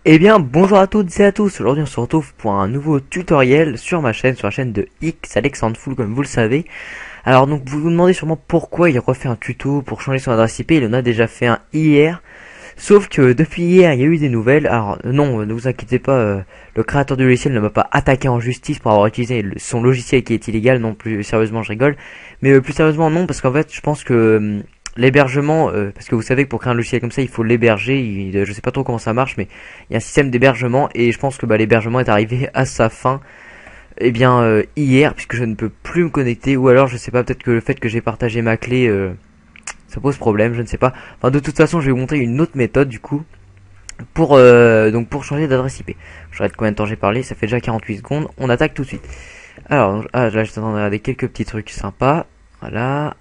Eh bien, bonjour à toutes et à tous. Aujourd'hui, on se retrouve pour un nouveau tutoriel sur ma chaîne, sur la chaîne de X Alexandre Full, comme vous le savez. Alors, donc, vous vous demandez sûrement pourquoi il refait un tuto pour changer son adresse IP. Il en a déjà fait un hier. Sauf que depuis hier, il y a eu des nouvelles. Alors, non, ne vous inquiétez pas, le créateur du logiciel ne m'a pas attaqué en justice pour avoir utilisé son logiciel qui est illégal. Non, plus sérieusement, je rigole. Mais plus sérieusement, non, parce qu'en fait, je pense que l'hébergement, parce que vous savez que pour créer un logiciel comme ça, il faut l'héberger. Je sais pas trop comment ça marche, mais il y a un système d'hébergement et je pense que l'hébergement est arrivé à sa fin. Eh bien, hier, puisque je ne peux plus me connecter, ou alors je sais pas, peut-être que le fait que j'ai partagé ma clé, ça pose problème, je ne sais pas. Enfin, de toute façon, je vais vous montrer une autre méthode du coup pour changer d'adresse IP. Je regarde combien de temps j'ai parlé, ça fait déjà 48 secondes. On attaque tout de suite. Alors, là, je t'attends de regarder quelques petits trucs sympas. Voilà.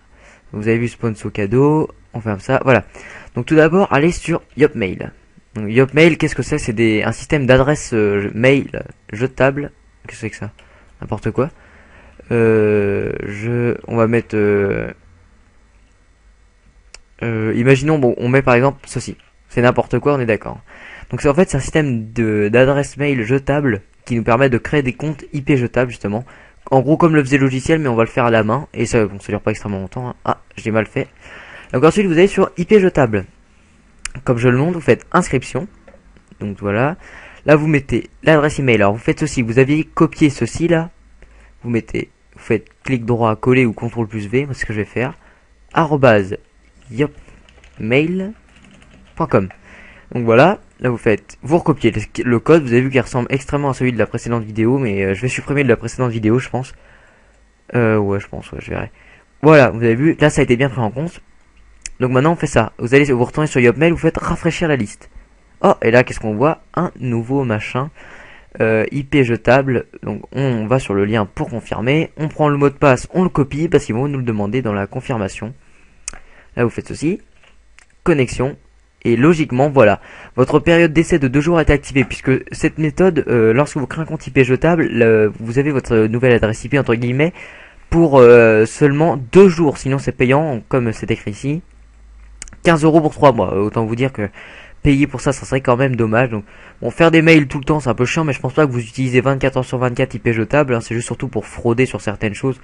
Vous avez vu sponsor cadeau, on ferme ça, voilà. Donc tout d'abord, allez sur Yopmail. Donc Yopmail, qu'est-ce que c'est? C'est un système d'adresse mail jetable. Qu'est-ce que c'est que ça? N'importe quoi. On va mettre... imaginons, bon, on met par exemple ceci. C'est n'importe quoi, on est d'accord. Donc c'est en fait c'est un système d'adresse mail jetable qui nous permet de créer des comptes IP jetables justement. En gros comme le faisait le logiciel, mais on va le faire à la main et ça, bon, ça dure pas extrêmement longtemps, hein. Ah, j'ai mal fait. Donc ensuite vous allez sur IP jetable. Comme je le montre, vous faites inscription. Donc voilà. Là vous mettez l'adresse email. Alors vous faites ceci, vous aviez copié ceci là. Vous faites clic droit, coller ou CTRL plus V, c'est ce que je vais faire. Arrobase yopmail.com. Donc voilà, là vous recopiez le code, vous avez vu qu'il ressemble extrêmement à celui de la précédente vidéo, mais je vais supprimer de la précédente vidéo, je pense. Ouais, je verrai. Voilà, vous avez vu, là ça a été bien pris en compte. Donc maintenant on fait ça, vous retournez sur Yopmail, vous faites rafraîchir la liste. Oh, et là qu'est-ce qu'on voit? Un nouveau machin, IP jetable. Donc on va sur le lien pour confirmer, on prend le mot de passe, on le copie, parce qu'ils vont nous le demander dans la confirmation. Là vous faites ceci, connexion. Et logiquement, voilà, votre période d'essai de 2 jours est activée, puisque cette méthode, lorsque vous créez un compte IP jetable, vous avez votre nouvelle adresse IP, entre guillemets, pour seulement 2 jours, sinon c'est payant, comme c'est écrit ici, 15 € pour 3 mois. Autant vous dire que payer pour ça, ça serait quand même dommage. Donc, bon, faire des mails tout le temps, c'est un peu chiant, mais je pense pas que vous utilisez 24 heures sur 24 IP jetable, hein, c'est juste surtout pour frauder sur certaines choses,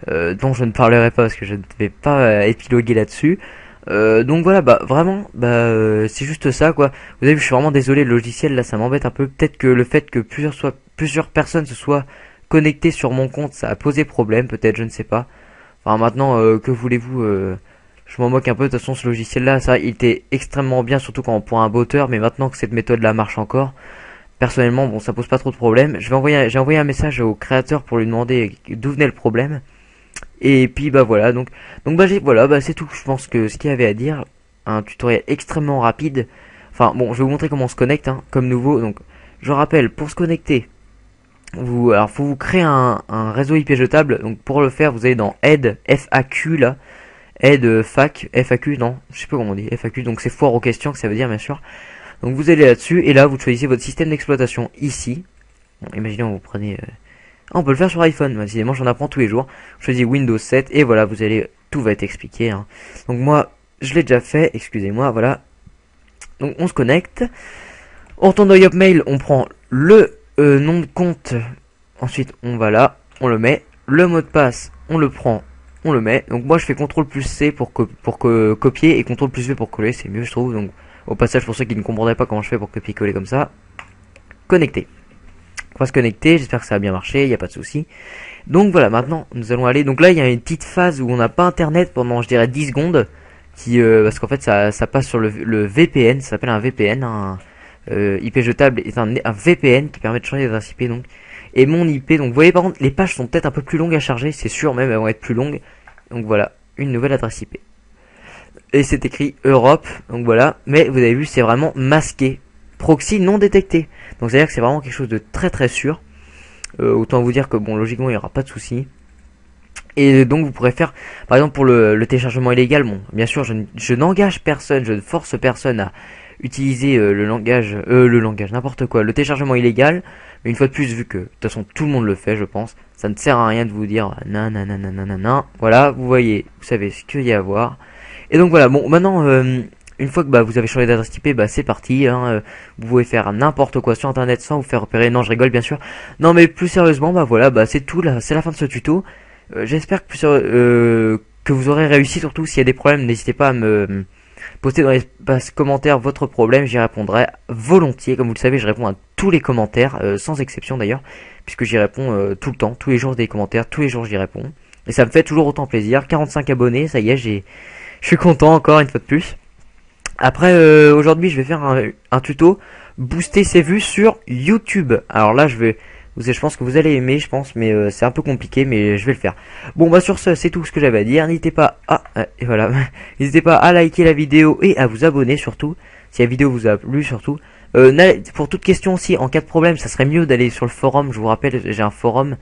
dont je ne parlerai pas, parce que je ne vais pas épiloguer là-dessus. Donc voilà, vraiment, c'est juste ça quoi. Vous avez vu, je suis vraiment désolé, le logiciel là ça m'embête un peu. Peut-être que le fait que plusieurs personnes se soient connectées sur mon compte, ça a posé problème, peut-être, je ne sais pas. Enfin maintenant, que voulez-vous, je m'en moque un peu. De toute façon, ce logiciel là, ça, il était extrêmement bien, surtout quand pour un botteur. Mais maintenant que cette méthode là marche encore, personnellement, bon, ça pose pas trop de problème. J'ai envoyé un message au créateur pour lui demander d'où venait le problème. Et puis voilà, donc c'est tout, je pense que ce qu'il y avait à dire. Un tutoriel extrêmement rapide. Enfin bon, je vais vous montrer comment on se connecte, hein, comme nouveau. Donc je rappelle, pour se connecter, alors faut vous créer un réseau IP jetable. Donc pour le faire, vous allez dans Aide, FAQ là, Aide FAQ, non, je sais pas comment on dit, FAQ, donc c'est foire aux questions que ça veut dire bien sûr. Donc vous allez là-dessus et là vous choisissez votre système d'exploitation ici. Bon, imaginons vous prenez on peut le faire sur iPhone, décidément j'en apprends tous les jours. Je choisis Windows 7 et voilà, tout va être expliqué, hein. Donc moi, je l'ai déjà fait, excusez-moi, voilà. Donc on se connecte. On retourne dans Yopmail, on prend le nom de compte. Ensuite, on va là, on le met. Le mot de passe, on le prend, on le met. Donc moi je fais CTRL plus C pour copier et CTRL plus V pour coller, c'est mieux je trouve. Donc au passage, pour ceux qui ne comprendraient pas comment je fais pour copier-coller comme ça. Connecter. On va se connecter, j'espère que ça a bien marché, il n'y a pas de souci. Donc voilà, maintenant nous allons aller. Donc là il y a une petite phase où on n'a pas internet pendant je dirais 10 secondes. Parce qu'en fait ça passe sur le VPN, ça s'appelle un VPN. IP jetable est un VPN qui permet de changer d'adresse IP donc. Et mon IP, donc vous voyez par contre les pages sont peut-être un peu plus longues à charger, c'est sûr même, elles vont être plus longues. Donc voilà, une nouvelle adresse IP. Et c'est écrit Europe, donc voilà. Mais vous avez vu c'est vraiment masqué. Proxy non détecté. Donc c'est à dire que c'est vraiment quelque chose de très très sûr. Autant vous dire que bon logiquement il n'y aura pas de souci. Et donc vous pourrez faire par exemple pour le téléchargement illégal. Bon bien sûr je n'engage personne, je ne force personne à utiliser le langage n'importe quoi, le téléchargement illégal. Mais une fois de plus, vu que de toute façon tout le monde le fait, je pense, ça ne sert à rien de vous dire non. Voilà, vous voyez, vous savez ce qu'il y a à voir. Et donc voilà, bon maintenant une fois que bah, vous avez changé d'adresse IP, bah, c'est parti, hein, vous pouvez faire n'importe quoi sur internet sans vous faire repérer. Non, je rigole bien sûr. Non, mais plus sérieusement, bah voilà, bah c'est tout là, c'est la fin de ce tuto. J'espère que vous aurez réussi. Surtout s'il y a des problèmes, n'hésitez pas à me poster dans l'espace commentaire votre problème, j'y répondrai volontiers. Comme vous le savez, je réponds à tous les commentaires, sans exception d'ailleurs, puisque j'y réponds tout le temps, tous les jours des commentaires, tous les jours j'y réponds. Et ça me fait toujours autant plaisir. 45 abonnés, ça y est, je suis content encore une fois de plus. Après, aujourd'hui, je vais faire un tuto booster ses vues sur YouTube. Alors là, je pense que vous allez aimer, je pense, mais c'est un peu compliqué, mais je vais le faire. Bon, bah sur ce, c'est tout ce que j'avais à dire. N'hésitez pas à, et voilà, n'hésitez pas à liker la vidéo et à vous abonner surtout, si la vidéo vous a plu surtout. Pour toute question aussi, en cas de problème, ça serait mieux d'aller sur le forum. Je vous rappelle, j'ai un forum.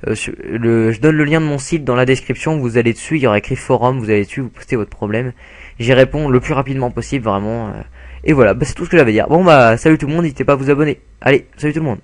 Je donne le lien de mon site dans la description. Vous allez dessus, il y aura écrit forum. Vous allez dessus, vous postez votre problème. J'y réponds le plus rapidement possible, vraiment. Et voilà, bah, c'est tout ce que j'avais à dire. Bon, bah, salut tout le monde, n'hésitez pas à vous abonner. Allez, salut tout le monde.